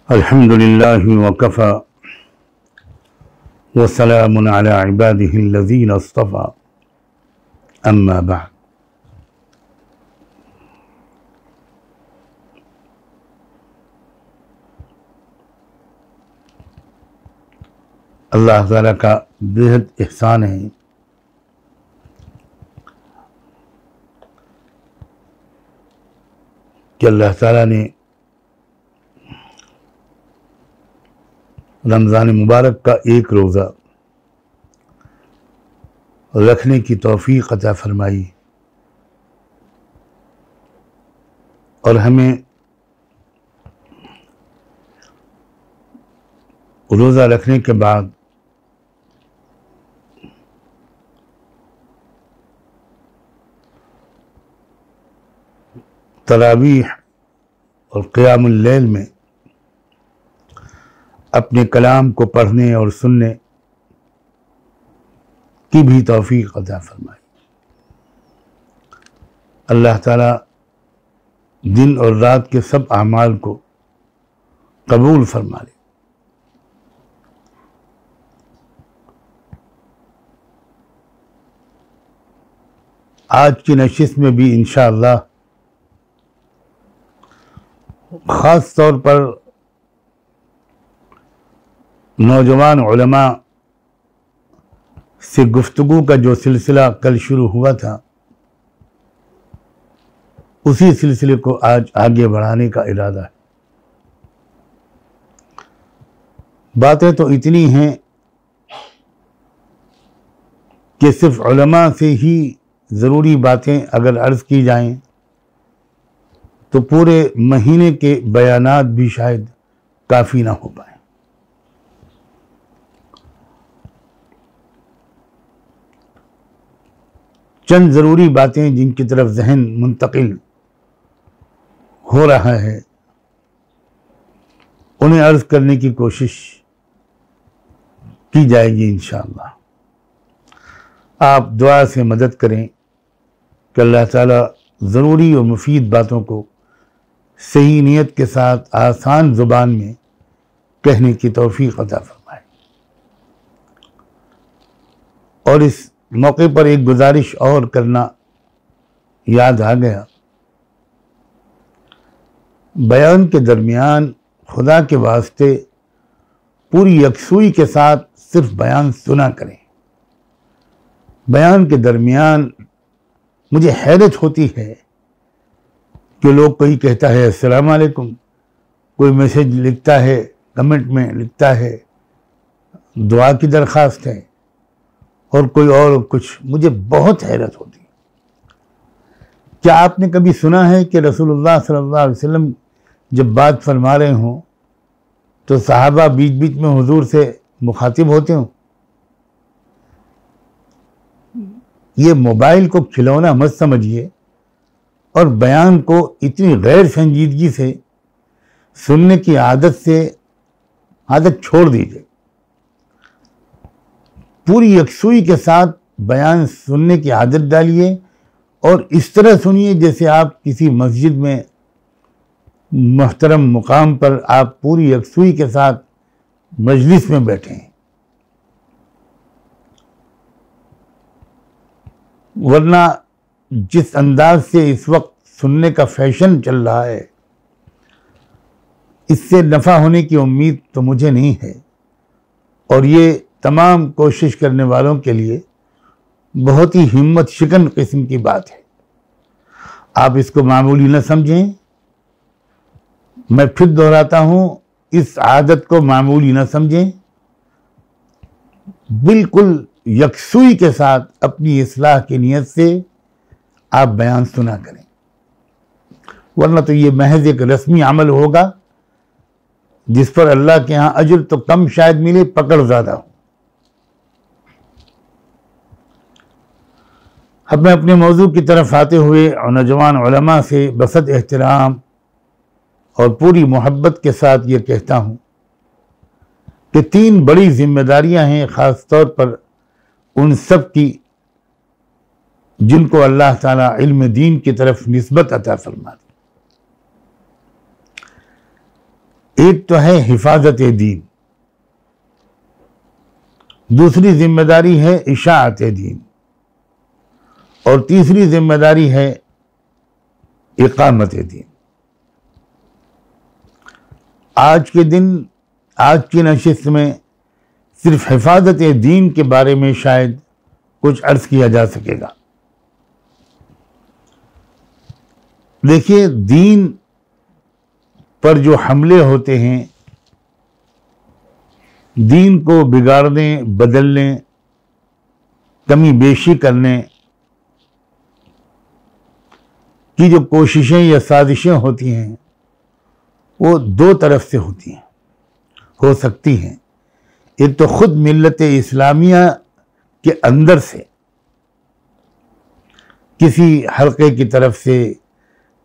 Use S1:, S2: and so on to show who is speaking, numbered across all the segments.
S1: الحمد لله وكفى وسلام على عباده الذين اصطفى أما بعد. اللہ تعالیٰ کا بےحد احسان ہے کہ اللہ تعالیٰ نے رمضان مبارک کا ایک روزہ رکھنے کی توفیق عطا فرمائی اور ہمیں روزہ رکھنے کے بعد تراویح اور قیام اللیل میں اپنے کلام کو پڑھنے اور سننے کی بھی توفیق عطا فرمائی. اللہ تعالیٰ دن اور رات کے سب اعمال کو قبول فرما لے. آج کی نشست میں بھی انشاءاللہ خاص طور پر نوجوان علماء سے گفتگو کا جو سلسلہ کل شروع ہوا تھا اسی سلسلے کو آج آگے بڑھانے کا ارادہ ہے. باتیں تو اتنی ہیں کہ صرف علماء سے ہی ضروری باتیں اگر عرض کی جائیں تو پورے مہینے کے بیانات بھی شاید کافی نہ ہو پائیں. چند ضروری باتیں جن کی طرف ذہن منتقل ہو رہا ہے انہیں عرض کرنے کی کوشش کی جائے گی انشاءاللہ. آپ دعا سے مدد کریں کہ اللہ تعالیٰ ضروری اور مفید باتوں کو صحیح نیت کے ساتھ آسان زبان میں کہنے کی توفیق عطا فرمائے. اور اس موقع پر ایک گزارش اور کرنا یاد آ گیا. بیان کے درمیان خدا کے واسطے پوری یکسوئی کے ساتھ صرف بیان سنا کریں. بیان کے درمیان مجھے حیرت ہوتی ہے کہ لوگ کوئی کہتا ہے السلام علیکم، کوئی میسج لکھتا ہے، کمنٹ میں لکھتا ہے دعا کی درخواست ہے، اور کوئی اور کچھ. مجھے بہت حیرت ہوتی ہے. کیا آپ نے کبھی سنا ہے کہ رسول اللہ صلی اللہ علیہ وسلم جب بات فرما رہے ہوں تو صحابہ بیچ بیچ میں حضور سے مخاطب ہوتے ہوں؟ یہ موبائل کو کھلونا مت سمجھیے اور بیان کو اتنی غیر سنجیدگی سے سننے کی عادت چھوڑ دیجیے. پوری یکسوئی کے ساتھ بیان سننے کی عادت ڈالیے اور اس طرح سنیے جیسے آپ کسی مسجد میں محترم مقام پر آپ پوری یکسوئی کے ساتھ مجلس میں بیٹھے ہیں. ورنہ جس انداز سے اس وقت سننے کا فیشن چل رہا ہے اس سے نفع ہونے کی امید تو مجھے نہیں ہے، اور یہ تمام کوشش کرنے والوں کے لیے بہت ہی ہمت شکن قسم کی بات ہے. آپ اس کو معمولی نہ سمجھیں. میں پھر دہراتا ہوں، اس عادت کو معمولی نہ سمجھیں. بالکل یکسوئی کے ساتھ اپنی اصلاح کی نیت سے آپ بیان سنا کریں، ورنہ تو یہ محض ایک رسمی عمل ہوگا جس پر اللہ کے ہاں اجر تو کم شاید ملے، پکڑ زیادہ ہو. اب میں اپنے موضوع کی طرف آتے ہوئے نوجوان علماء سے بسط احترام اور پوری محبت کے ساتھ یہ کہتا ہوں کہ 3 بڑی ذمہ داریاں ہیں، خاص طور پر ان سب کی جن کو اللہ تعالیٰ علم دین کی طرف نسبت عطا فرما دی. ایک تو ہے حفاظت دین، دوسری ذمہ داری ہے اشاعت دین، اور تیسری ذمہ داری ہے اقامت دین۔ آج کے دن، آج کی نشست میں صرف حفاظت دین کے بارے میں شاید کچھ عرض کیا جا سکے گا۔ دیکھیے، دین پر جو حملے ہوتے ہیں، دین کو بگاڑنے، بدلنے، کمی بیشی کرنے کی جو کوششیں یا سازشیں ہوتی ہیں، وہ دو طرف سے ہوتی ہیں، ہو سکتی ہیں۔ ایک تو خود ملت اسلامیہ کے اندر سے، کسی حلقے کی طرف سے،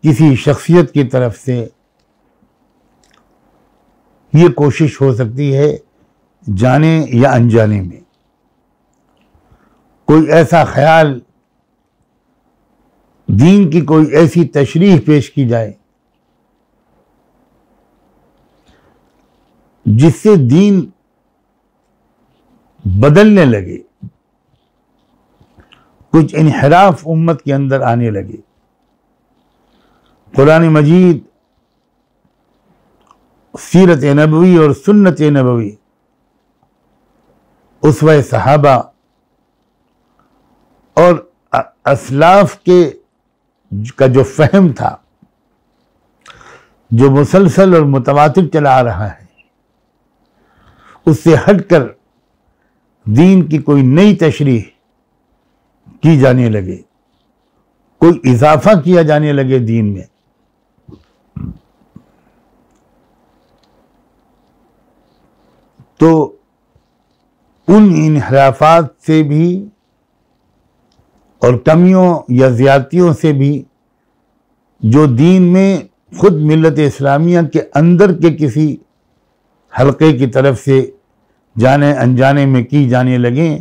S1: کسی شخصیت کی طرف سے یہ کوشش ہو سکتی ہے، جانے یا انجانے میں کوئی ایسا خیال، دین کی کوئی ایسی تشریح پیش کی جائے جس سے دین بدلنے لگے، کچھ انحراف امت کے اندر آنے لگے۔ قرآن مجید، سیرت نبوی اور سنت نبوی، اسوہ صحابہ اور اسلاف کا جو فہم تھا، جو مسلسل اور متواتر چلا آ رہا ہے، اس سے ہٹ کر دین کی کوئی نئی تشریح کی جانے لگے، کوئی اضافہ کیا جانے لگے دین میں، تو ان انحرافات سے بھی اور کمیوں یا زیادتیوں سے بھی جو دین میں خود ملت اسلامیہ کے اندر کے کسی حلقے کی طرف سے جانے انجانے میں کی جانے لگیں،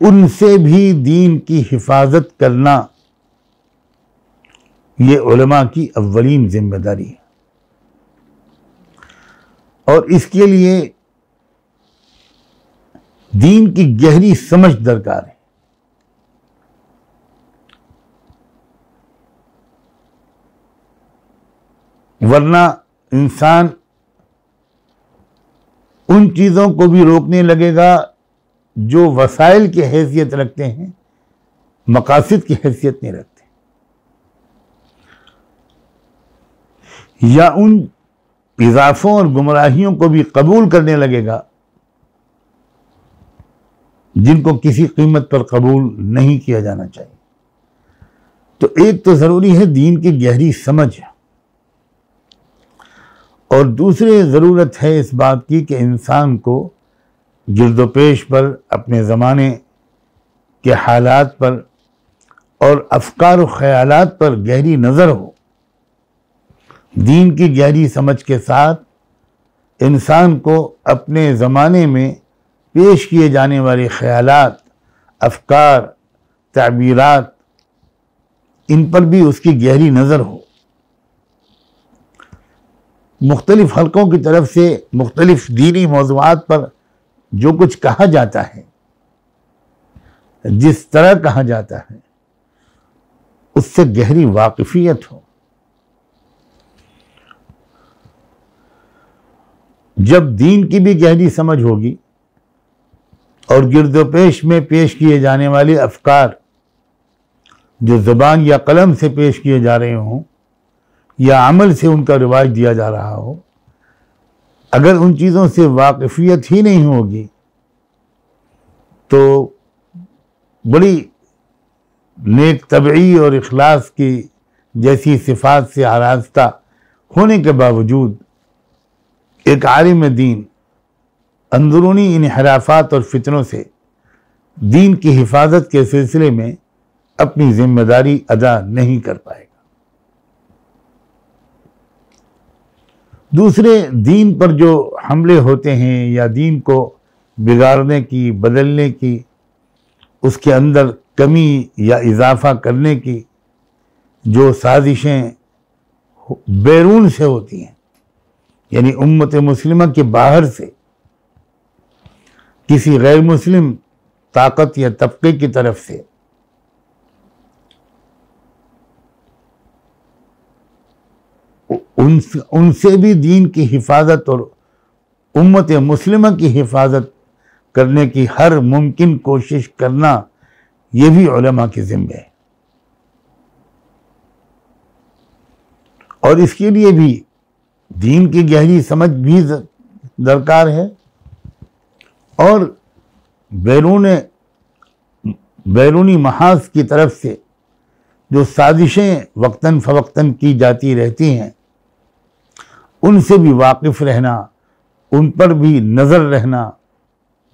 S1: ان سے بھی دین کی حفاظت کرنا یہ علماء کی اولین ذمہ داری ہے، اور اس کے لیے دین کی گہری سمجھ درکار ہے۔ ورنہ انسان ان چیزوں کو بھی روکنے لگے گا جو وسائل کی حیثیت رکھتے ہیں، مقاصد کی حیثیت نہیں رکھتے، یا ان اضافوں اور گمراہیوں کو بھی قبول کرنے لگے گا جن کو کسی قیمت پر قبول نہیں کیا جانا چاہیے۔ تو ایک تو ضروری ہے دین کی گہری سمجھ، اور دوسری ضرورت ہے اس بات کی کہ انسان کو گرد و پیش پر، اپنے زمانے کے حالات پر اور افکار و خیالات پر گہری نظر ہو۔ دین کی گہری سمجھ کے ساتھ انسان کو اپنے زمانے میں پیش کیے جانے والے خیالات، افکار، تعبیرات، ان پر بھی اس کی گہری نظر ہو۔ مختلف حلقوں کی طرف سے مختلف دینی موضوعات پر جو کچھ کہا جاتا ہے، جس طرح کہا جاتا ہے، اس سے گہری واقفیت ہو۔ جب دین کی بھی گہری سمجھ ہوگی اور گرد و پیش میں پیش کیے جانے والے افکار جو زبان یا قلم سے پیش کیے جا رہے ہوں یا عمل سے ان کا رواج دیا جا رہا ہو، اگر ان چیزوں سے واقفیت ہی نہیں ہوگی تو بڑی نیک طبعی اور اخلاص کی جیسی صفات سے آراستہ ہونے کے باوجود ایک عالم دین اندرونی انحرافات اور فتنوں سے دین کی حفاظت کے سلسلے میں اپنی ذمہ داری ادا نہیں کر پائے گا۔ دوسرے، دین پر جو حملے ہوتے ہیں یا دین کو بگاڑنے کی، بدلنے کی، اس کے اندر کمی یا اضافہ کرنے کی جو سازشیں بیرون سے ہوتی ہیں، یعنی امت مسلمہ کے باہر سے کسی غیر مسلم طاقت یا طبقے کی طرف سے ان سے بھی دین کی حفاظت اور امت مسلمہ کی حفاظت کرنے کی ہر ممکن کوشش کرنا، یہ بھی علماء کے ذمہ ہے. اور اس کے لیے بھی دین کی گہری سمجھ بھی درکار ہے، اور بیرونی محاذ کی طرف سے جو سازشیں وقتاً فوقتاً کی جاتی رہتی ہیں ان سے بھی واقف رہنا، ان پر بھی نظر رہنا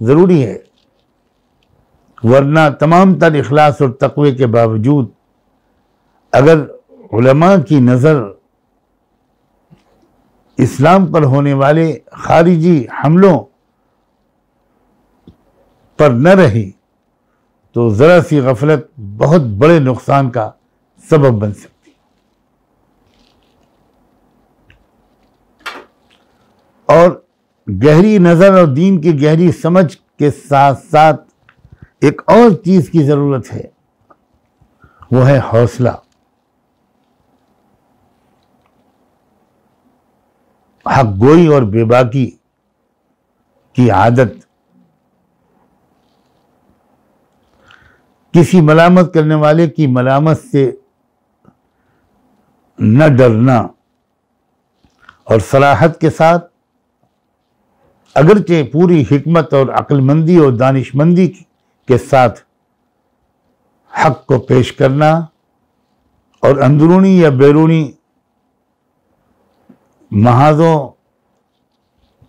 S1: ضروری ہے. ورنہ تمام تر اخلاص اور تقوی کے باوجود اگر علماء کی نظر اسلام پر ہونے والے خارجی حملوں پر نہ رہی تو ذرا سی غفلت بہت بڑے نقصان کا سبب بن سکتی ہے. اور گہری نظر اور دین کی گہری سمجھ کے ساتھ ساتھ ایک اور چیز کی ضرورت ہے، وہ ہے حوصلہ. حق گوئی اور بے باکی کی عادت، کسی ملامت کرنے والے کی ملامت سے نہ ڈرنا، اور صراحت کے ساتھ اگرچہ پوری حکمت اور عقل مندی اور دانش مندی کے ساتھ حق کو پیش کرنا، اور اندرونی یا بیرونی محاذوں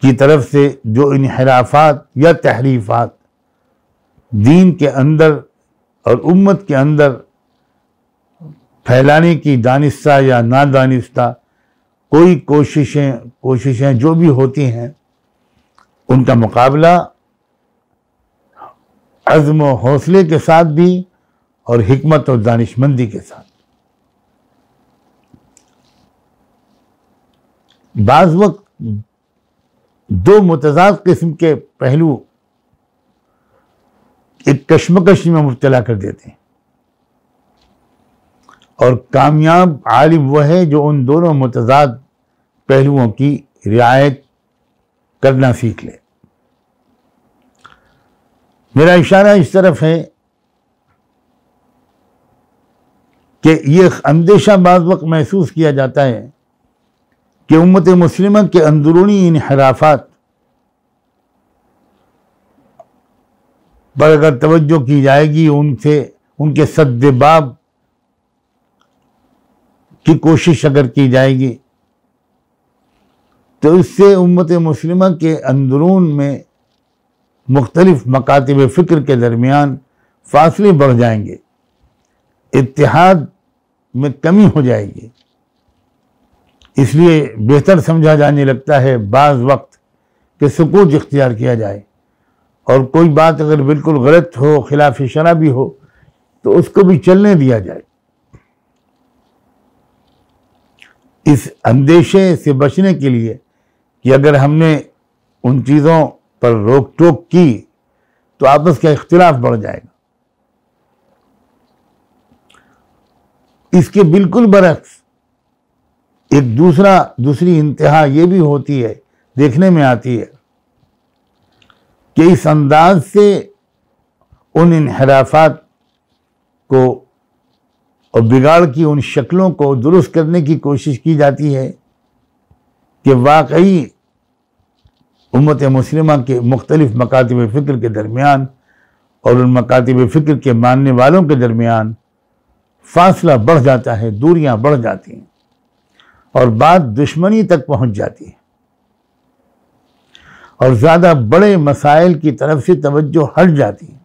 S1: کی طرف سے جو انحرافات یا تحریفات دین کے اندر اور امت کے اندر پھیلانے کی دانستہ یا نادانستہ کوئی کوششیں جو بھی ہوتی ہیں، ان کا مقابلہ عزم و حوصلے کے ساتھ بھی اور حکمت اور دانش مندی کے ساتھ. بعض وقت دو متضاد قسم کے پہلو ایک کشمکش میں مبتلا کر دیتے ہیں، اور کامیاب عالم وہ ہے جو ان دونوں متضاد پہلوؤں کی رعایت کرنا سیکھ لے. میرا اشارہ اس طرف ہے کہ یہ اندیشہ بعض وقت محسوس کیا جاتا ہے کہ امت مسلمہ کے اندرونی انحرافات پر اگر توجہ کی جائے گی، ان کے سد باب کی کوشش اگر کی جائے گی، تو اس سے امت مسلمہ کے اندرون میں مختلف مکاتب فکر کے درمیان فاصلے بڑھ جائیں گے، اتحاد میں کمی ہو جائے گی. اس لیے بہتر سمجھا جانے لگتا ہے بعض وقت کہ سکوت اختیار کیا جائے، اور کوئی بات اگر بالکل غلط ہو، خلاف شرع بھی ہو، تو اس کو بھی چلنے دیا جائے. اس اندیشے سے بچنے کے لیے کہ اگر ہم نے ان چیزوں پر روک ٹوک کی تو آپس کا اختلاف بڑھ جائے گا. اس کے بالکل برعکس ایک دوسری انتہا یہ بھی ہوتی ہے، دیکھنے میں آتی ہے کہ اس انداز سے ان انحرافات کو اور بگاڑ کی ان شکلوں کو درست کرنے کی کوشش کی جاتی ہے کہ واقعی امت مسلمہ کے مختلف مکاتب فکر کے درمیان اور ان مکاتب فکر کے ماننے والوں کے درمیان فاصلہ بڑھ جاتا ہے، دوریاں بڑھ جاتی ہیں، اور بات دشمنی تک پہنچ جاتی ہے، اور زیادہ بڑے مسائل کی طرف سے توجہ ہٹ جاتی ہے.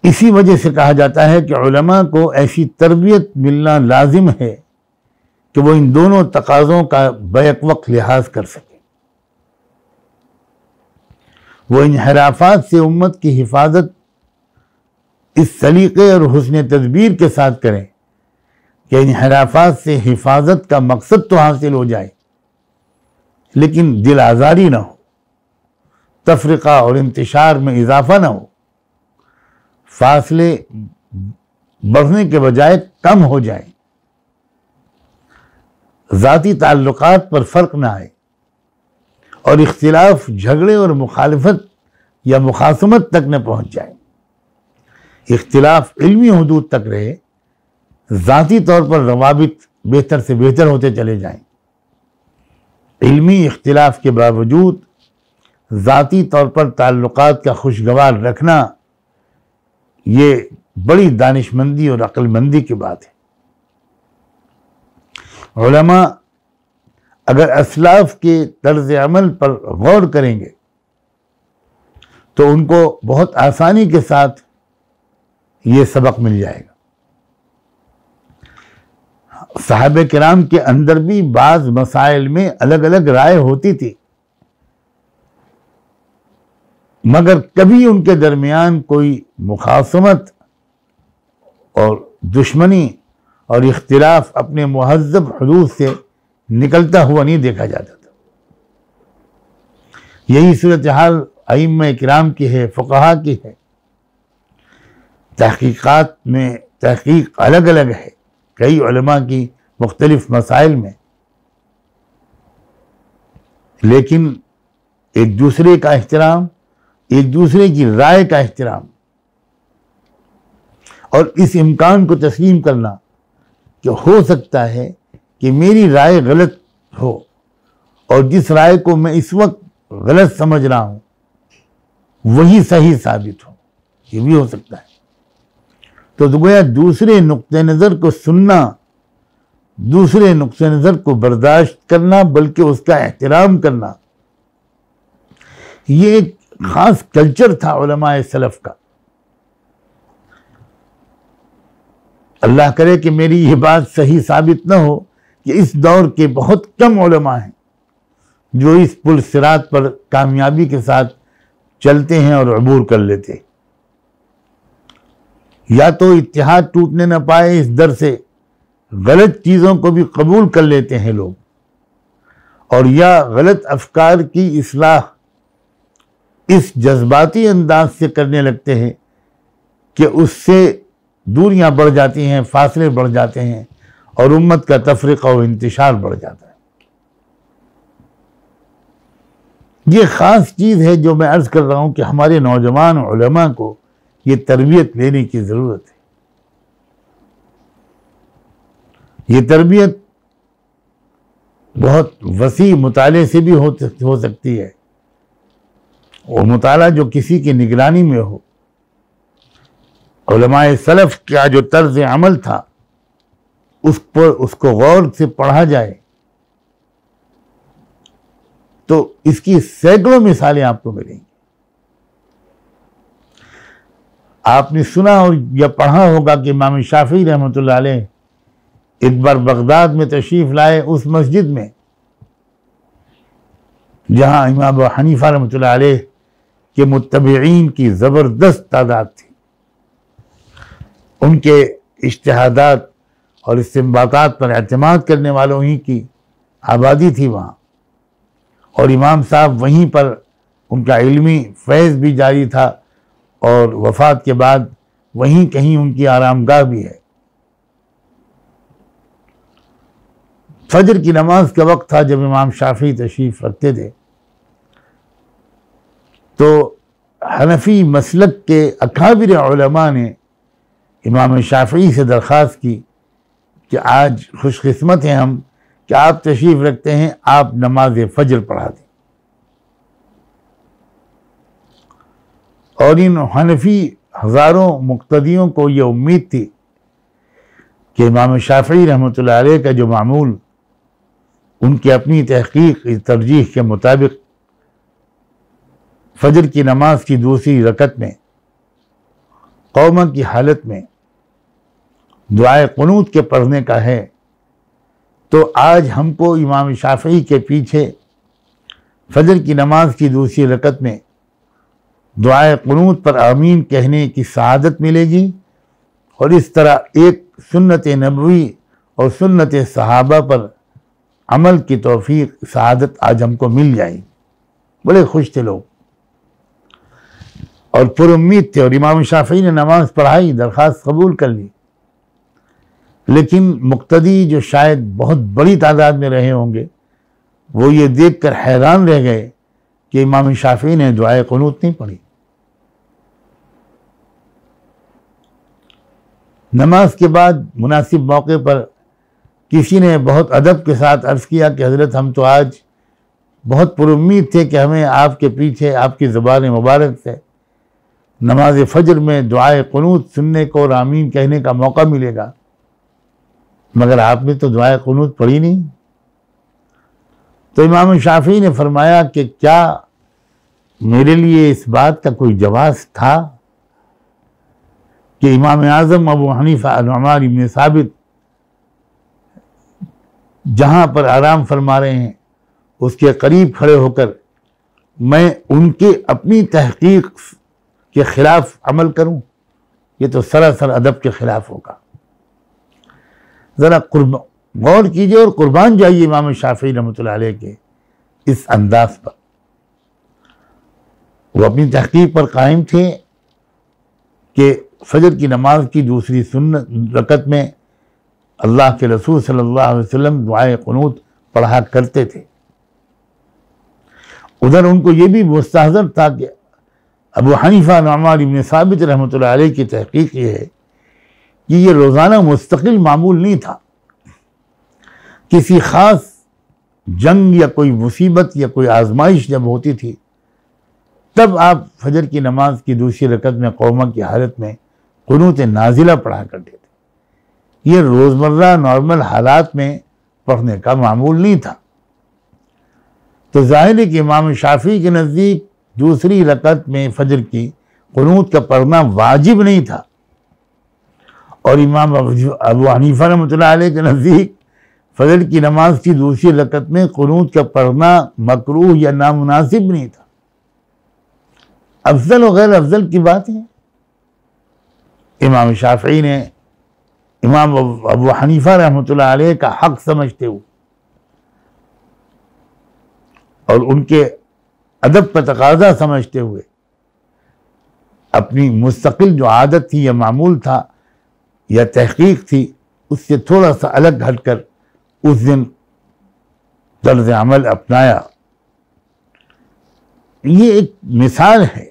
S1: اسی وجہ سے کہا جاتا ہے کہ علماء کو ایسی تربیت ملنا لازم ہے کہ وہ ان دونوں تقاضوں کا بیک وقت لحاظ کر سکیں. وہ انحرافات سے امت کی حفاظت اس سلیقے اور حسن تدبیر کے ساتھ کریں کہ انحرافات سے حفاظت کا مقصد تو حاصل ہو جائے لیکن دل آزاری نہ ہو، تفرقہ اور انتشار میں اضافہ نہ ہو، فاصلے بڑھنے کے بجائے کم ہو جائیں، ذاتی تعلقات پر فرق نہ آئے اور اختلاف جھگڑے اور مخالفت یا مخاصمت تک نہ پہنچ جائے، اختلاف علمی حدود تک رہے، ذاتی طور پر روابط بہتر سے بہتر ہوتے چلے جائیں۔ علمی اختلاف کے باوجود ذاتی طور پر تعلقات کا خوشگوار رکھنا یہ بڑی دانشمندی اور عقل مندی کی بات ہے۔ علماء اگر اسلاف کے طرز عمل پر غور کریں گے تو ان کو بہت آسانی کے ساتھ یہ سبق مل جائے گا۔ صحابہ کرام کے اندر بھی بعض مسائل میں الگ الگ رائے ہوتی تھی، مگر کبھی ان کے درمیان کوئی مخاصمت اور دشمنی اور اختلاف اپنے مہذب حدود سے نکلتا ہوا نہیں دیکھا جاتا تھا۔ یہی صورتحال ائمہ کرام کی ہے، فقہا کی ہے۔ تحقیقات میں تحقیق الگ الگ ہے کئی علماء کی مختلف مسائل میں، لیکن ایک دوسرے کا احترام، ایک دوسرے کی رائے کا احترام اور اس امکان کو تسلیم کرنا کہ ہو سکتا ہے کہ میری رائے غلط ہو اور جس رائے کو میں اس وقت غلط سمجھ رہا ہوں وہی صحیح ثابت ہو، یہ بھی ہو سکتا ہے۔ تو گویا دوسرے نقطہ نظر کو سننا، دوسرے نقطہ نظر کو برداشت کرنا بلکہ اس کا احترام کرنا، یہ ایک خاص کلچر تھا علماء سلف کا۔ اللہ کرے کہ میری یہ بات صحیح ثابت نہ ہو کہ اس دور کے بہت کم علماء ہیں جو اس پل صراط پر کامیابی کے ساتھ چلتے ہیں اور عبور کر لیتے ہیں۔ یا تو اتحاد ٹوٹنے نہ پائے اس در سے، غلط چیزوں کو بھی قبول کر لیتے ہیں لوگ، اور یا غلط افکار کی اصلاح اس جذباتی انداز سے کرنے لگتے ہیں کہ اس سے دوریاں بڑھ جاتی ہیں، فاصلے بڑھ جاتے ہیں اور امت کا تفرقہ و انتشار بڑھ جاتا ہے۔ یہ خاص چیز ہے جو میں عرض کر رہا ہوں کہ ہمارے نوجوان علماء کو یہ تربیت لینے کی ضرورت ہے۔ یہ تربیت بہت وسیع مطالعے سے بھی ہو سکتی ہے، وہ مطالعہ جو کسی کی نگرانی میں ہو۔ علماء سلف کا جو طرز عمل تھا اس کو غور سے پڑھا جائے تو اس کی سینکڑوں مثالیں آپ کو ملیں گی۔ آپ نے سنا اور یا پڑھا ہوگا کہ امام شافعی رحمۃ اللہ علیہ ایک بار بغداد میں تشریف لائے، اس مسجد میں جہاں امام ابو حنیفہ رحمۃ اللہ علیہ کے متبعین کی زبردست تعداد تھی، ان کے اجتہادات اور استنباطات پر اعتماد کرنے والوں ہی کی آبادی تھی وہاں، اور امام صاحب وہیں پر ان کا علمی فیض بھی جاری تھا اور وفات کے بعد وہیں کہیں ان کی آرام گاہ بھی ہے۔ فجر کی نماز کا وقت تھا جب امام شافعی تشریف رکھتے تھے، تو حنفی مسلک کے اکابر علماء نے امام شافعی سے درخواست کی کہ آج خوش قسمت ہیں ہم کہ آپ تشریف رکھتے ہیں، آپ نماز فجر پڑھا دیں۔ اور ان حنفی ہزاروں مقتدیوں کو یہ امید تھی کہ امام شافعی رحمۃ اللہ علیہ کا جو معمول ان کی اپنی تحقیق ترجیح کے مطابق فجر کی نماز کی دوسری رکعت میں قوما کی حالت میں دعائے قنوت کے پڑھنے کا ہے، تو آج ہم کو امام شافعی کے پیچھے فجر کی نماز کی دوسری رکعت میں دعائے قنوت پر آمین کہنے کی سعادت ملے گی، اور اس طرح ایک سنت نبوی اور سنت صحابہ پر عمل کی توفیق سعادت آج ہم کو مل جائے. بڑے خوش تھے لوگ اور پر امید تھے, اور امام شافعی نے نماز پڑھائی, درخواست قبول کر لی. لیکن مقتدی جو شاید بہت بڑی تعداد میں رہے ہوں گے, وہ یہ دیکھ کر حیران رہ گئے کہ امام شافعی نے دعائے قنوت نہیں پڑھی. نماز کے بعد مناسب موقع پر کسی نے بہت ادب کے ساتھ عرض کیا کہ حضرت ہم تو آج بہت پر امید تھے کہ ہمیں آپ کے پیچھے آپ کی زبان مبارک سے نماز فجر میں دعائے قنوت سننے کو اور آمین کہنے کا موقع ملے گا, مگر آپ نے تو دعائے قنوت پڑھی نہیں. تو امام شافعی نے فرمایا کہ کیا میرے لیے اس بات کا کوئی جواز تھا کہ امام اعظم ابو حنیفہ نعمان بن ثابت جہاں پر آرام فرما رہے ہیں اس کے قریب کھڑے ہو کر میں ان کے اپنی تحقیق کے خلاف عمل کروں؟ یہ تو سراسر ادب کے خلاف ہوگا. ذرا غور کیجئے اور قربان جائیے امام شافعی رحمۃ اللہ علیہ کے اس انداز پر. وہ اپنی تحقیق پر قائم تھے کہ فجر کی نماز کی دوسری سنت رکعت میں اللہ کے رسول صلی اللہ علیہ وسلم دعائے قنوت پڑھا کرتے تھے. ادھر ان کو یہ بھی مستحضر تھا کہ ابو حنیفہ نعمان بن ثابت رحمۃ اللہ علیہ کی تحقیق یہ ہے کہ یہ روزانہ مستقل معمول نہیں تھا. کسی خاص جنگ یا کوئی مصیبت یا کوئی آزمائش جب ہوتی تھی تب آپ فجر کی نماز کی دوسری رکعت میں قوما کی حالت میں قنوت نازلہ پڑھا کرتے تھے. یہ روزمرہ نارمل حالات میں پڑھنے کا معمول نہیں تھا. تو ظاہر ہے کہ امام شافعی کے نزدیک دوسری رکعت میں فجر کی قنوت کا پڑھنا واجب نہیں تھا, اور امام ابو حنیفہ رحمۃ اللہ علیہ کے نزدیک فجر کی نماز کی دوسری رکعت میں قنوت کا پڑھنا مکروہ یا نامناسب نہیں تھا. افضل و غیر افضل کی بات ہے. امام شافعی نے امام ابو حنیفہ رحمۃ اللہ علیہ کا حق سمجھتے ہوئے اور ان کے ادب کا تقاضا سمجھتے ہوئے اپنی مستقل جو عادت تھی یا معمول تھا یا تحقیق تھی اس سے تھوڑا سا الگ ہٹ کر اس دن طرز عمل اپنایا. یہ ایک مثال ہے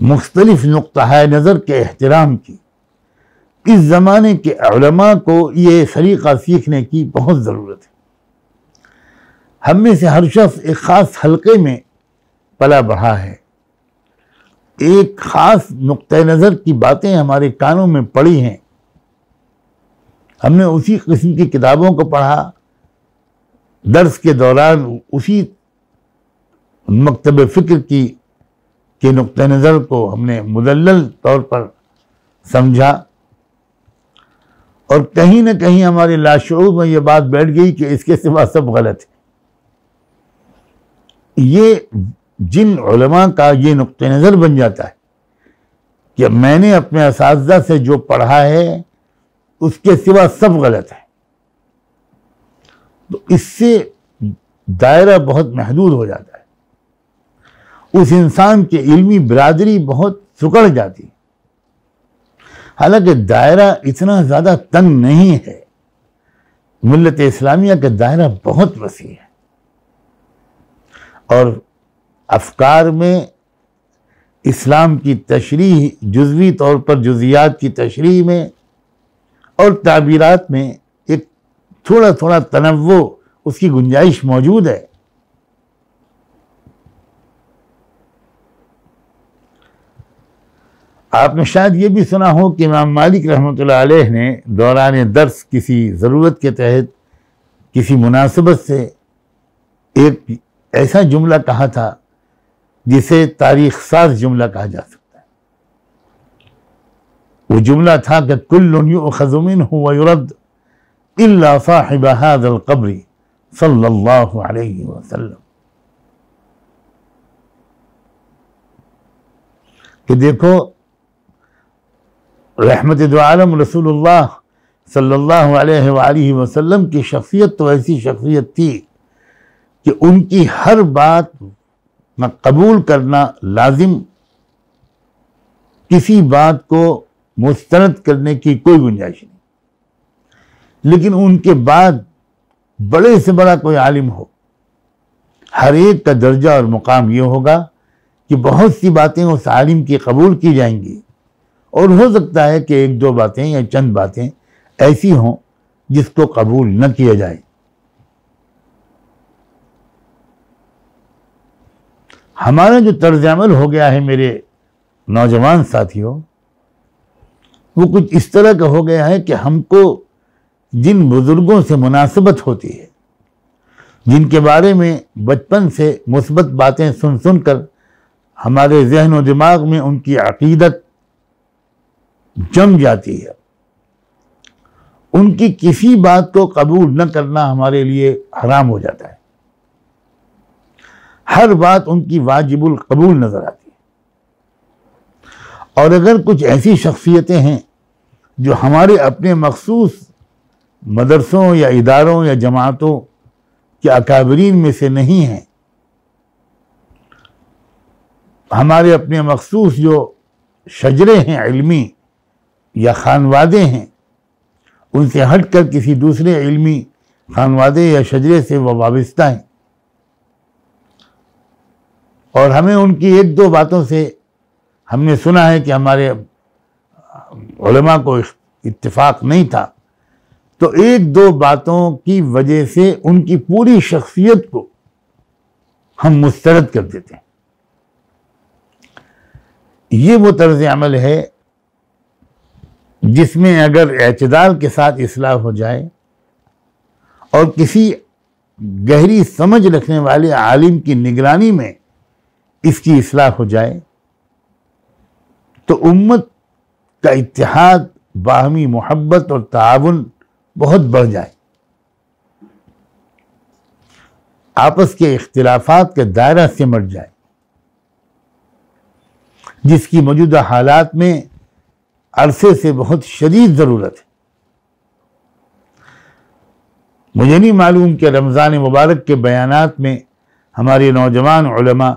S1: مختلف نقطہ نظر کے احترام کی. اس زمانے کے علماء کو یہ طریقہ سیکھنے کی بہت ضرورت ہے. ہم میں سے ہر شخص ایک خاص حلقے میں پلا بڑھا ہے, ایک خاص نقطہ نظر کی باتیں ہمارے کانوں میں پڑی ہیں, ہم نے اسی قسم کی کتابوں کو پڑھا, درس کے دوران اسی مکتب فکر کے نقطہ نظر کو ہم نے مدلل طور پر سمجھا, اور کہیں نہ کہیں ہمارے لاشعور میں یہ بات بیٹھ گئی کہ اس کے سوا سب غلط ہے. یہ جن علماء کا یہ نقطہ نظر بن جاتا ہے کہ میں نے اپنے اساتذہ سے جو پڑھا ہے اس کے سوا سب غلط ہے, تو اس سے دائرہ بہت محدود ہو جاتا ہے. اس انسان کی علمی برادری بہت سکڑ جاتی ہے. حالانکہ دائرہ اتنا زیادہ تنگ نہیں ہے, ملت اسلامیہ کا دائرہ بہت وسیع ہے, اور افکار میں اسلام کی تشریح جزوی طور پر جزیات کی تشریح میں اور تعبیرات میں ایک تھوڑا تھوڑا تنوع اس کی گنجائش موجود ہے. آپ نے شاید یہ بھی سنا ہو کہ امام مالک رحمۃ اللہ علیہ نے دوران درس کسی ضرورت کے تحت کسی مناسبت سے ایک ایسا جملہ کہا تھا جسے تاریخ ساز جملہ کہا جا سکتا ہے. وہ جملہ تھا کہ کل یؤخذ منہ ویرد الا صاحب هذا القبر صلی اللہ علیہ وسلم. کہ دیکھو رحمت دو عالم رسول اللہ صلی اللہ علیہ وآلہ وسلم کی شخصیت تو ایسی شخصیت تھی کہ ان کی ہر بات قبول کرنا لازم، کسی بات کو مسترد کرنے کی کوئی گنجائش نہیں۔ لیکن ان کے بعد بڑے سے بڑا کوئی عالم ہو، ہر ایک کا درجہ اور مقام یہ ہوگا کہ بہت سی باتیں اس عالم کی قبول کی جائیں گی، اور ہو سکتا ہے کہ ایک دو باتیں یا چند باتیں ایسی ہوں جس کو قبول نہ کیا جائے۔ ہمارا جو طرز عمل ہو گیا ہے میرے نوجوان ساتھیوں، وہ کچھ اس طرح کا ہو گیا ہے کہ ہم کو جن بزرگوں سے مناسبت ہوتی ہے، جن کے بارے میں بچپن سے مثبت باتیں سن سن کر ہمارے ذہن و دماغ میں ان کی عقیدت جم جاتی ہے، ان کی کسی بات کو قبول نہ کرنا ہمارے لیے حرام ہو جاتا ہے۔ ہر بات ان کی واجب القبول نظر آتی ہے۔ اور اگر کچھ ایسی شخصیتیں ہیں جو ہمارے اپنے مخصوص مدرسوں یا اداروں یا جماعتوں کے اکابرین میں سے نہیں ہیں، ہمارے اپنے مخصوص جو شجرے ہیں علمی یا خانوادے ہیں، ان سے ہٹ کر کسی دوسرے علمی خانوادے یا شجرے سے وہ وابستہ ہیں، اور ہمیں ان کی ایک دو باتوں سے ہم نے سنا ہے کہ ہمارے علماء کو اتفاق نہیں تھا، تو ایک دو باتوں کی وجہ سے ان کی پوری شخصیت کو ہم مسترد کر دیتے ہیں۔ یہ وہ طرز عمل ہے جس میں اگر اعتدال کے ساتھ اصلاح ہو جائے اور کسی گہری سمجھ رکھنے والے عالم کی نگرانی میں اس کی اصلاح ہو جائے تو امت کا اتحاد، باہمی محبت اور تعاون بہت بڑھ جائے، آپس کے اختلافات کا دائرہ سمٹ جائے، جس کی موجودہ حالات میں عرصے سے بہت شدید ضرورت ہے۔ مجھے نہیں معلوم کہ رمضان مبارک کے بیانات میں ہمارے نوجوان علماء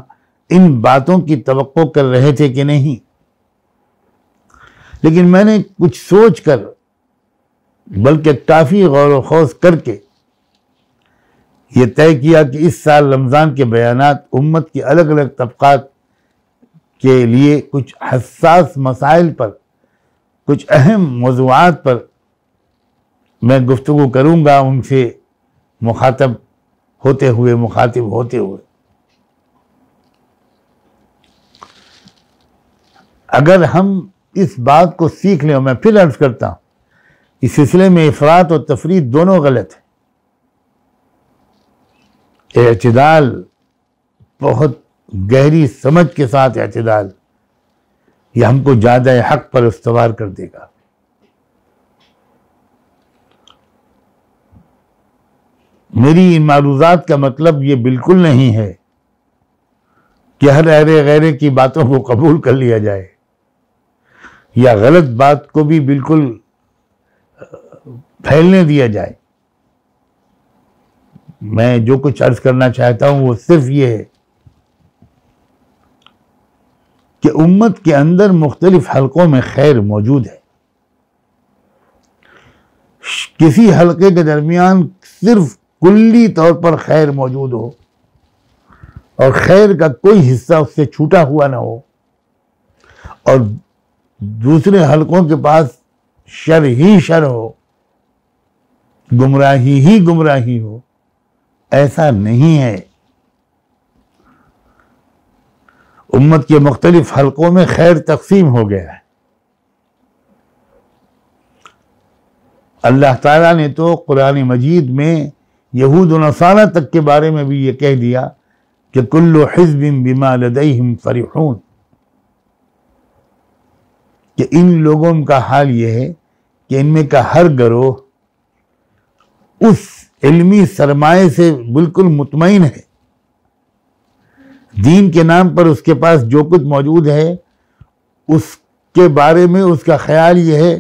S1: ان باتوں کی توقع کر رہے تھے کہ نہیں، لیکن میں نے کچھ سوچ کر بلکہ کافی غور و خوض کر کے یہ طے کیا کہ اس سال رمضان کے بیانات امت کے الگ الگ طبقات کے لیے کچھ حساس مسائل پر، کچھ اہم موضوعات پر میں گفتگو کروں گا، ان سے مخاطب ہوتے ہوئے۔ اگر ہم اس بات کو سیکھ لیں، اور میں پھر عرض کرتا ہوں، اس سلسلے میں افراط اور تفریط دونوں غلط ہے۔ اعتدال، بہت گہری سمجھ کے ساتھ اعتدال، یہ ہم کو زیادہ حق پر استوار کر دے گا۔ میری ان معروضات کا مطلب یہ بالکل نہیں ہے کہ ہر غیرے کی باتوں کو قبول کر لیا جائے یا غلط بات کو بھی بالکل پھیلنے دیا جائے۔ میں جو کچھ عرض کرنا چاہتا ہوں وہ صرف یہ ہے کہ امت کے اندر مختلف حلقوں میں خیر موجود ہے۔ کسی حلقے کے درمیان صرف کلی طور پر خیر موجود ہو اور خیر کا کوئی حصہ اس سے چھوٹا ہوا نہ ہو، اور دوسرے حلقوں کے پاس شر ہی شر ہو، گمراہی ہی گمراہی ہو، ایسا نہیں ہے۔ امت کے مختلف حلقوں میں خیر تقسیم ہو گیا ہے۔ اللہ تعالیٰ نے تو قرآن مجید میں یہود و نصارہ تک کے بارے میں بھی یہ کہہ دیا کہ کل حزب بما لدیہم فرحون، کہ ان لوگوں کا حال یہ ہے کہ ان میں کا ہر گروہ اس علمی سرمایے سے بالکل مطمئن ہے، دین کے نام پر اس کے پاس جو کچھ موجود ہے اس کے بارے میں اس کا خیال یہ ہے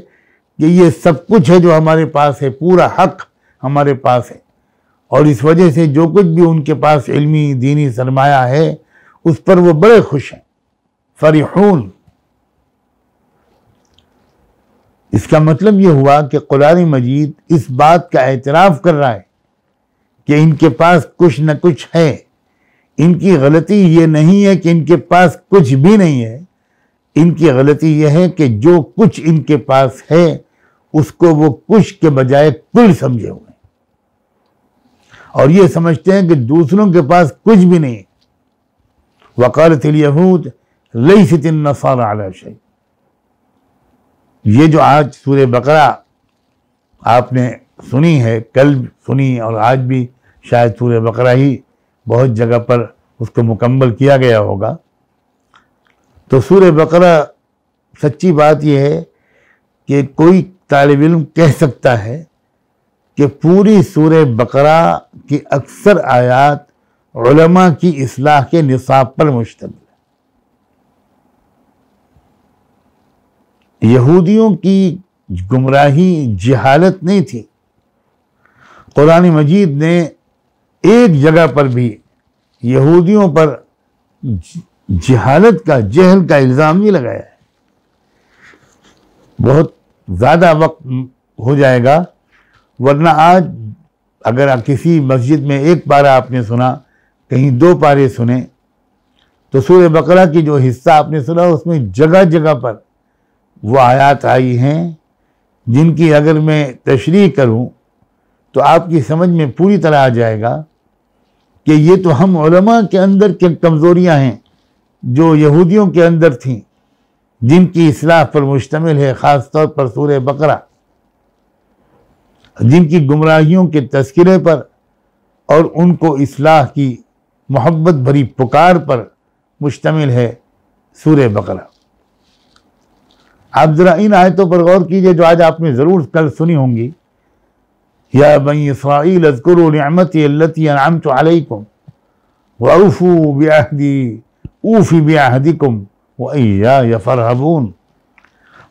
S1: کہ یہ سب کچھ ہے جو ہمارے پاس ہے، پورا حق ہمارے پاس ہے، اور اس وجہ سے جو کچھ بھی ان کے پاس علمی دینی سرمایہ ہے اس پر وہ بڑے خوش ہیں، فرحون۔ اس کا مطلب یہ ہوا کہ قرآن مجید اس بات کا اعتراف کر رہا ہے کہ ان کے پاس کچھ نہ کچھ ہے۔ ان کی غلطی یہ نہیں ہے کہ ان کے پاس کچھ بھی نہیں ہے، ان کی غلطی یہ ہے کہ جو کچھ ان کے پاس ہے اس کو وہ کچھ کے بجائے کل سمجھے ہوئے ہیں، اور یہ سمجھتے ہیں کہ دوسروں کے پاس کچھ بھی نہیں ہے۔ وقالت الیہود لیست النصارى علی شیء۔ یہ جو آج سورہ بقرہ آپ نے سنی ہے، کل سنی اور آج بھی شاید سورہ بقرہ ہی بہت جگہ پر اس کو مکمل کیا گیا ہوگا، تو سورہ بقرہ سچی بات یہ ہے کہ کوئی طالب علم کہہ سکتا ہے کہ پوری سورہ بقرہ کی اکثر آیات علماء کی اصلاح کے نصاب پر مشتمل ہے۔ یہودیوں کی گمراہی جہالت نہیں تھی، قرآن مجید نے ایک جگہ پر بھی یہودیوں پر جہالت کا، جہل کا الزام نہیں لگایا ہے۔ بہت زیادہ وقت ہو جائے گا، ورنہ آج اگر کسی مسجد میں ایک پارہ آپ نے سنا، کہیں 2 پارے سنے، تو سورہ بقرہ کی جو حصہ آپ نے سنا اس میں جگہ جگہ پر وہ آیات آئی ہیں جن کی اگر میں تشریح کروں تو آپ کی سمجھ میں پوری طرح آ جائے گا کہ یہ تو ہم علماء کے اندر کی کمزوریاں ہیں جو یہودیوں کے اندر تھیں، جن کی اصلاح پر مشتمل ہے، خاص طور پر سورہ بقرہ، جن کی گمراہیوں کے تذکرے پر اور ان کو اصلاح کی محبت بھری پکار پر مشتمل ہے سورہ بقرہ۔ آپ ذرا ان آیتوں پر غور کیجئے جو آج آپ نے ضرور کل سنی ہوں گی۔ یا بنی اسرائیل اذکروا نعمتی التی انعمت علیکم واوفوا بعہدی اوفی بعہدکم وإیای فارہبون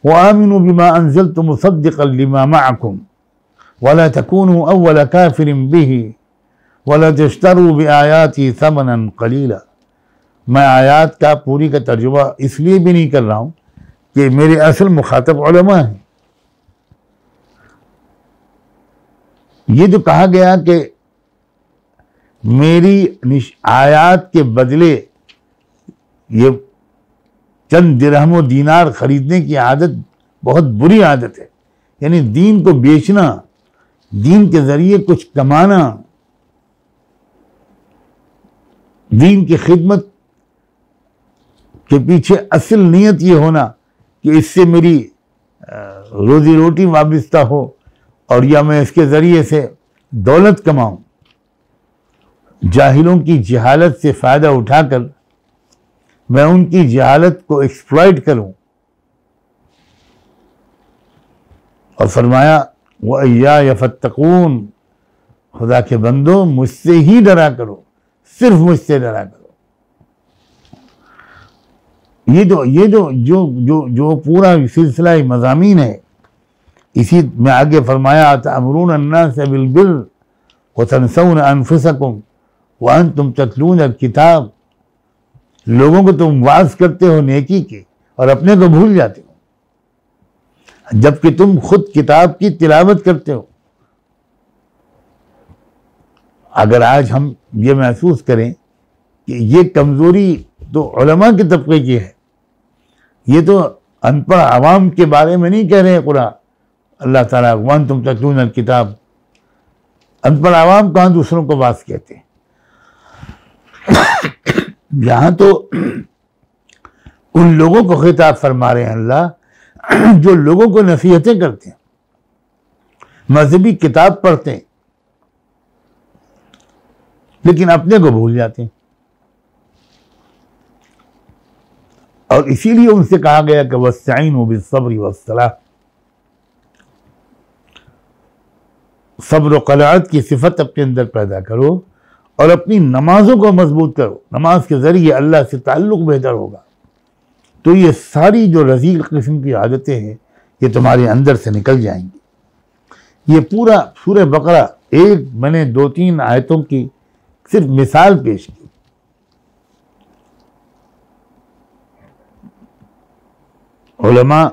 S1: وآمنوا بما انزلت مصدقا لما معکم ولا تکونوا اول کافر به ولا تشتروا بآیاتی ثمنا قلیلا۔ میں آیات کا پوری کا ترجمہ اس لیے بھی نہیں کر رہا ہوں کہ میرے اصل مخاطب علماء ہیں۔ یہ جو کہا گیا کہ میری آیات کے بدلے یہ چند درہم و دینار خریدنے کی عادت بہت بری عادت ہے، یعنی دین کو بیچنا، دین کے ذریعے کچھ کمانا، دین کی خدمت کے پیچھے اصل نیت یہ ہونا کہ اس سے میری روزی روٹی وابستہ ہو اور یا میں اس کے ذریعے سے دولت کماؤں۔ جاہلوں کی جہالت سے فائدہ اٹھا کر میں ان کی جہالت کو ایکسپلائٹ کروں، اور فرمایا وَإِيَّايَ فَاتَّقُونَ، خدا کے بندو مجھ سے ہی ڈرا کرو، صرف مجھ سے ڈرا کرو۔ یہ جو پورا سلسلہ مضامین ہے، اسی میں آگے فرمایا أَتَأْمُرُونَ النَّاسَ بِالْبِرِّ وَتَنْسَوْنَ أَنفُسَكُمْ وَأَنْتُمْ تَتْلُونَ الْكِتَابَ، لوگوں کو تم واعظ کرتے ہو نیکی کی اور اپنے کو بھول جاتے ہو، جبکہ تم خود کتاب کی تلاوت کرتے ہو۔ اگر آج ہم یہ محسوس کریں کہ یہ کمزوری تو علماء کے طبقے کی ہے، یہ تو ان پڑھ عوام کے بارے میں نہیں کہہ رہے ہیں قرآن اللہ تعالیٰ وَأَنْتُمْ تَتْلُونَ الْكِتَابَ، ان پڑھ عوام کہاں دوسروں کو واعظ کہتے ہیں؟ یہاں تو ان لوگوں کو خطاب فرما رہے ہیں اللہ جو لوگوں کو نصیحتیں کرتے ہیں، مذہبی کتاب پڑھتے ہیں، لیکن اپنے کو بھول جاتے ہیں۔ اور اسی لیے ان سے کہا گیا کہ وَاسْتَعِينُوا بِالصَّبْرِ وَالصَّلَاةِ، صبر و قناعت کی صفت اپنے اندر پیدا کرو اور اپنی نمازوں کو مضبوط کرو، نماز کے ذریعے اللہ سے تعلق بہتر ہوگا۔ تو یہ ساری جو رذیل قسم کی عادتیں ہیں یہ تمہارے اندر سے نکل جائیں گے۔ یہ پورا سورہ بقرہ میں نے 2-3 آیتوں کی صرف مثال پیش کی۔ علماء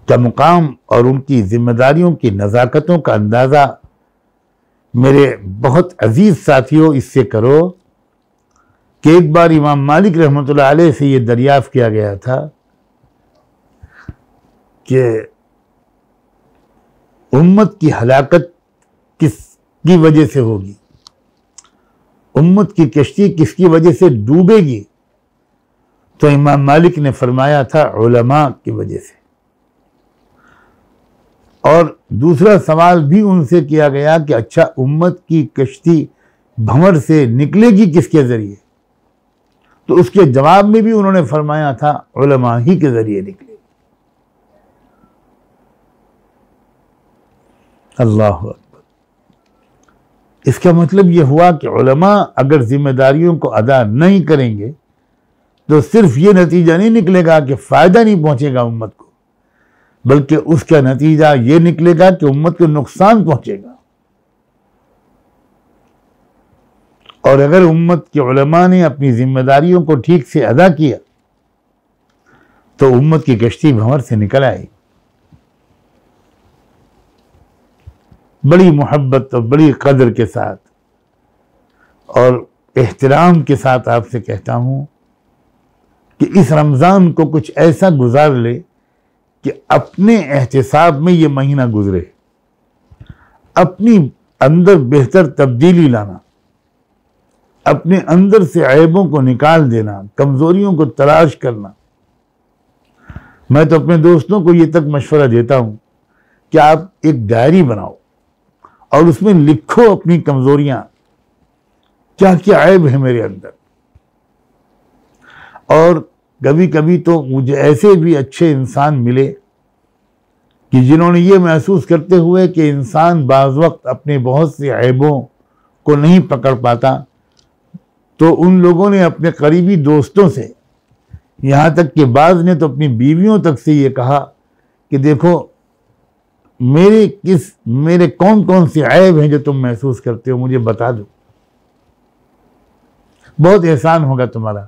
S1: کا مقام اور ان کی ذمہ داریوں کی نزاکتوں کا اندازہ میرے بہت عزیز ساتھیوں اس سے کرو کہ ایک بار امام مالک رحمۃ اللہ علیہ سے یہ دریافت کیا گیا تھا کہ امت کی ہلاکت کس کی وجہ سے ہوگی، امت کی کشتی کس کی وجہ سے ڈوبے گی؟ تو امام مالک نے فرمایا تھا علماء کی وجہ سے۔ اور دوسرا سوال بھی ان سے کیا گیا کہ اچھا امت کی کشتی بھنور سے نکلے گی کس کے ذریعے؟ تو اس کے جواب میں بھی انہوں نے فرمایا تھا علماء ہی کے ذریعے نکلے۔ اللہ اکبر۔ اس کا مطلب یہ ہوا کہ علماء اگر ذمہ داریوں کو ادا نہیں کریں گے تو صرف یہ نتیجہ نہیں نکلے گا کہ فائدہ نہیں پہنچے گا امت کو، بلکہ اس کا نتیجہ یہ نکلے گا کہ امت کو نقصان پہنچے گا۔ اور اگر امت کے علماء نے اپنی ذمہ داریوں کو ٹھیک سے ادا کیا تو امت کی کشتی بھنور سے نکل آئے گی۔ بڑی محبت اور بڑی قدر کے ساتھ اور احترام کے ساتھ آپ سے کہتا ہوں کہ اس رمضان کو کچھ ایسا گزار لے کہ اپنے احتساب میں یہ مہینہ گزرے، اپنی اندر بہتر تبدیلی لانا، اپنے اندر سے عیبوں کو نکال دینا، کمزوریوں کو تلاش کرنا۔ میں تو اپنے دوستوں کو یہ تک مشورہ دیتا ہوں کہ آپ ایک ڈائری بناؤ اور اس میں لکھو اپنی کمزوریاں، کیا کیا عیب ہے میرے اندر۔ اور کبھی کبھی تو مجھے ایسے بھی اچھے انسان ملے کہ جنہوں نے یہ محسوس کرتے ہوئے کہ انسان بعض وقت اپنے بہت سے عیبوں کو نہیں پکڑ پاتا، تو ان لوگوں نے اپنے قریبی دوستوں سے، یہاں تک کہ بعض نے تو اپنی بیویوں تک سے یہ کہا کہ دیکھو میرے کون کون سے عیب ہیں جو تم محسوس کرتے ہو، مجھے بتا دو، بہت احسان ہوگا تمہارا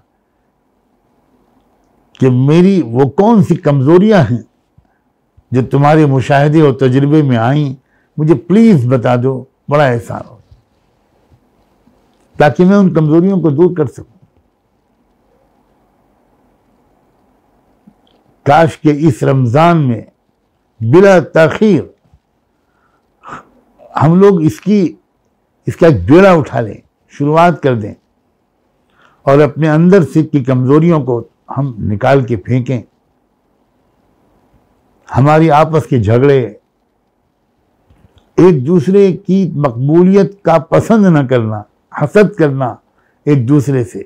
S1: کہ میری وہ کون سی کمزوریاں ہیں جو تمہارے مشاہدے اور تجربے میں آئیں، مجھے پلیز بتا دو، بڑا احسان ہو، تاکہ میں ان کمزوریوں کو دور کر سکوں۔ کاش کہ اس رمضان میں بلا تاخیر ہم لوگ اس کا ایک بیڑا اٹھا لیں، شروعات کر دیں اور اپنے اندر سے کی کمزوریوں کو ہم نکال کے پھینکیں۔ ہماری آپس کے جھگڑے، ایک دوسرے کی مقبولیت کا پسند نہ کرنا، حسد کرنا ایک دوسرے سے،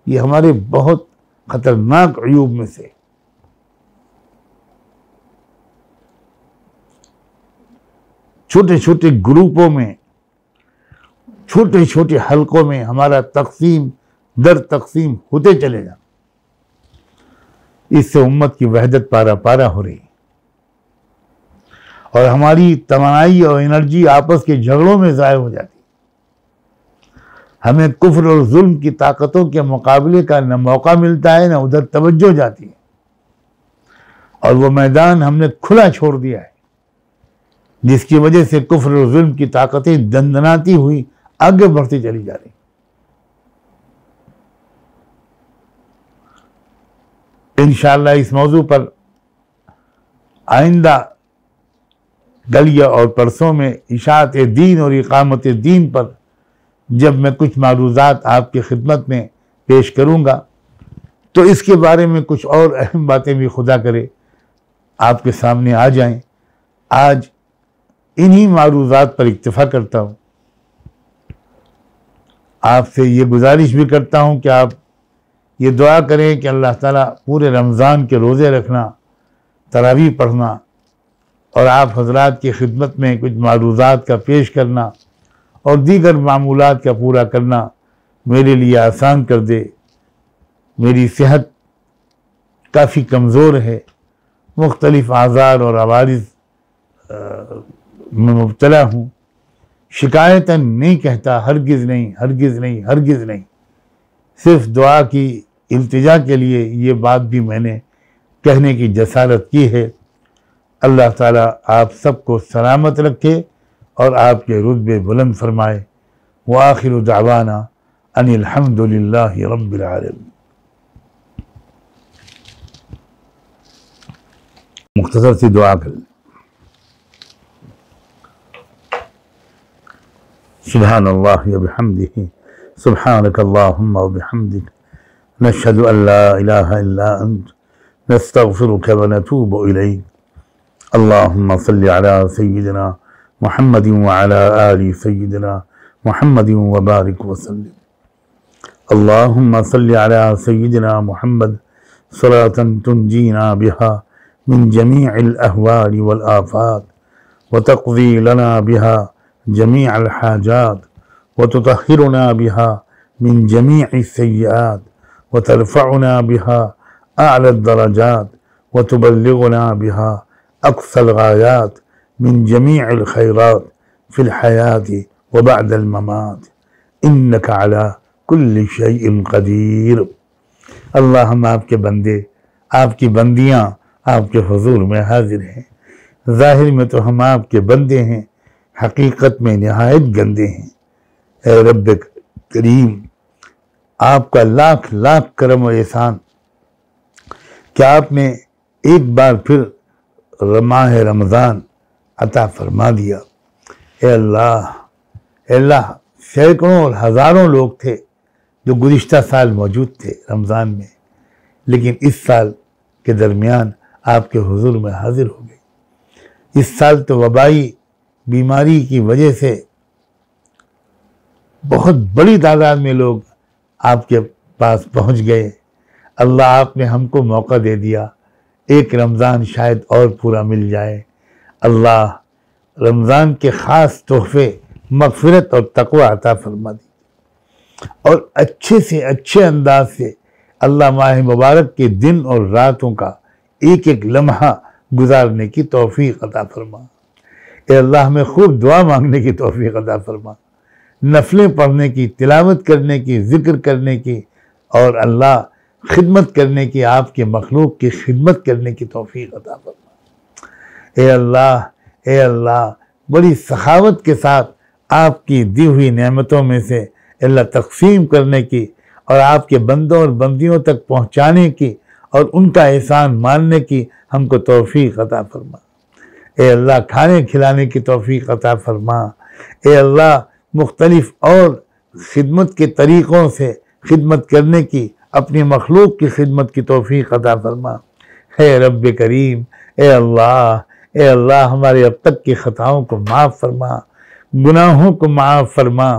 S1: یہ ہمارے بہت خطرناک عیوب میں سے۔ چھوٹے چھوٹے گروپوں میں، چھوٹے چھوٹے حلقوں میں ہمارا تقسیم در تقسیم ہوتے چلے جانا، اس سے امت کی وحدت پارا پارا ہو رہی، اور ہماری توانائی اور انرجی آپس کے جھگڑوں میں ضائع ہو جاتی۔ ہمیں کفر اور ظلم کی طاقتوں کے مقابلے کا نہ موقع ملتا ہے، نہ ادھر توجہ جاتی ہے، اور وہ میدان ہم نے کھلا چھوڑ دیا ہے، جس کی وجہ سے کفر اور ظلم کی طاقتیں دندناتی ہوئی آگے بڑھتی چلی جا رہی۔ انشاءاللہ اس موضوع پر آئندہ کل یا اور پرسوں میں اشاعت دین اور اقامت دین پر جب میں کچھ معروضات آپ کی خدمت میں پیش کروں گا تو اس کے بارے میں کچھ اور اہم باتیں بھی خدا کرے آپ کے سامنے آ جائیں۔ آج انہی معروضات پر اکتفا کرتا ہوں۔ آپ سے یہ گزارش بھی کرتا ہوں کہ آپ یہ دعا کریں کہ اللہ تعالیٰ پورے رمضان کے روزے رکھنا، تراویح پڑھنا اور آپ حضرات کی خدمت میں کچھ معروضات کا پیش کرنا اور دیگر معمولات کا پورا کرنا میرے لیے آسان کر دے۔ میری صحت کافی کمزور ہے، مختلف آزار اور عوارض میں مبتلا ہوں، شکایتاً نہیں کہتا، ہرگز نہیں، ہرگز نہیں، ہرگز نہیں، صرف دعا کی التجا کے لیے یہ بات بھی میں نے کہنے کی جسارت کی ہے۔ اللہ تعالیٰ آپ سب کو سلامت رکھے اور آپ کے رتبے بلند فرمائے۔ وآخر دعوانا ان الحمد للہ رب العالمین۔ مختصر سی دعا کر لیں۔ سبحان اللہ وبحمدہ، سبحانک اللہم وبحمدک، نشہد ان لا الہ الا انت، نستغفرک ونتوب الیک۔ اللہم صلی علی سیدنا محمد وعلی آل سیدنا محمد وبارک وسلم۔ اللہم صلی علی سیدنا محمد صلاة تنجینا بہا من جمیع الاہوال والآفات، وتقضی لنا بہا جمیع الحاجات، وتطہرنا بہا من جمیع السیئات، وترفعنا بہا اعلی الدرجات، وتبلغنا بہا اقصى الغایات من جمیع الخیرات فی الحیاة وبعد الممات، انک علی کل شیء قدیر۔ اللہ، ہم آپ کے بندے، آپ کی بندیاں آپ کے حضور میں حاضر ہیں۔ ظاہر میں تو ہم آپ کے بندے ہیں، حقیقت میں نہایت گندے ہیں۔ اے رب کریم، آپ کا لاکھ لاکھ کرم و احسان کہ آپ نے ایک بار پھر ماہ رمضان عطا فرما دیا۔ اے اللہ، سینکڑوں اور ہزاروں لوگ تھے جو گزشتہ سال موجود تھے رمضان میں، لیکن اس سال کے درمیان آپ کے حضور میں حاضر ہو گئے۔ اس سال تو وبائی بیماری کی وجہ سے بہت بڑی تعداد میں لوگ آپ کے پاس پہنچ گئے۔ اللہ، آپ نے ہم کو موقع دے دیا، ایک رمضان شاید اور پورا مل جائے۔ اللہ، رمضان کے خاص تحفے مغفرت اور تقوی عطا فرما دی، اور اچھے سے اچھے انداز سے اللہ ماہ مبارک کے دن اور راتوں کا ایک ایک لمحہ گزارنے کی توفیق عطا فرما۔ اے اللہ، ہمیں خوب دعا مانگنے کی توفیق عطا فرما، نفلیں پڑھنے کی، تلاوت کرنے کی، ذکر کرنے کی، اور اللہ خدمت کرنے کی، آپ کے مخلوق کی خدمت کرنے کی توفیق عطا فرما۔ اے اللہ، بڑی سخاوت کے ساتھ آپ کی دی ہوئی نعمتوں میں سے اللہ تقسیم کرنے کی، اور آپ کے بندوں اور بندیوں تک پہنچانے کی، اور ان کا احسان ماننے کی ہم کو توفیق عطا فرما۔ اے اللہ، کھانے کھلانے کی توفیق عطا فرما۔ اے اللہ، مختلف اور خدمت کے طریقوں سے خدمت کرنے کی، اپنی مخلوق کی خدمت کی توفیق عطا فرما۔ اے رب کریم، اے اللہ، ہمارے اب تک کی خطاؤں کو معاف فرما، گناہوں کو معاف فرما۔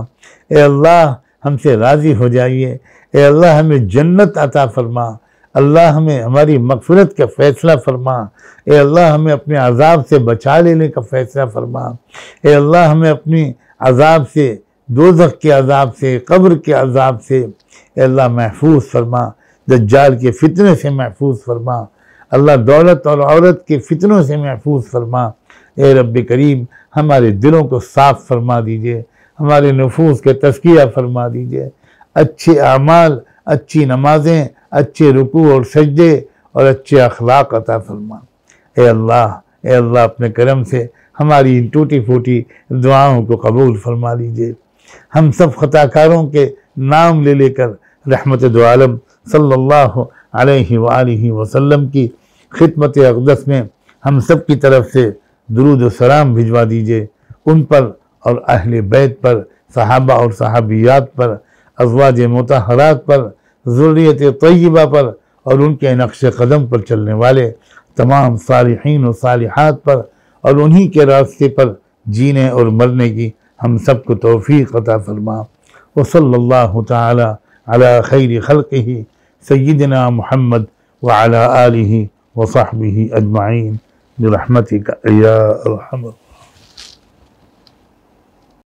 S1: اے اللہ، ہم سے راضی ہو جائیے۔ اے اللہ، ہمیں جنت عطا فرما۔ اللہ، ہمیں ہماری مغفرت کا فیصلہ فرما۔ اے اللہ، ہمیں اپنے عذاب سے بچا لینے کا فیصلہ فرما۔ اے اللہ، ہمیں اپنی عذاب سے، دوزخ کے عذاب سے، قبر کے عذاب سے اے اللہ محفوظ فرما، دجال کے فتنے سے محفوظ فرما۔ اللہ، دولت اور عورت کے فتنوں سے محفوظ فرما۔ اے رب کریم، ہمارے دلوں کو صاف فرما دیجئے، ہمارے نفوس کے تزکیہ فرما دیجئے، اچھے اعمال، اچھی نمازیں، اچھے رکوع اور سجدے اور اچھے اخلاق عطا فرما۔ اے اللہ، اپنے کرم سے ہماری ان ٹوٹی پھوٹی دعاؤں کو قبول فرما لیجئے۔ ہم سب خطا کاروں کے نام لے کر رحمت دو عالم صلی اللہ علیہ وآلہ وسلم کی خدمت اقدس میں ہم سب کی طرف سے درود و سلام بھجوا دیجئے، ان پر اور اہل بیت پر، صحابہ اور صحابیات پر، ازواج مطہرات پر، ذریت طیبہ پر، اور ان کے نقش قدم پر چلنے والے تمام صالحین و صالحات پر، اور انہی کے راستے پر جینے اور مرنے کی ہم سب کو توفیق عطا فرما۔ وصلی اللہ تعالی علی خیر خلقہ سیدنا محمد وعلی آلہ وصحبہ اجمعین برحمتک یا ارحم الراحمین۔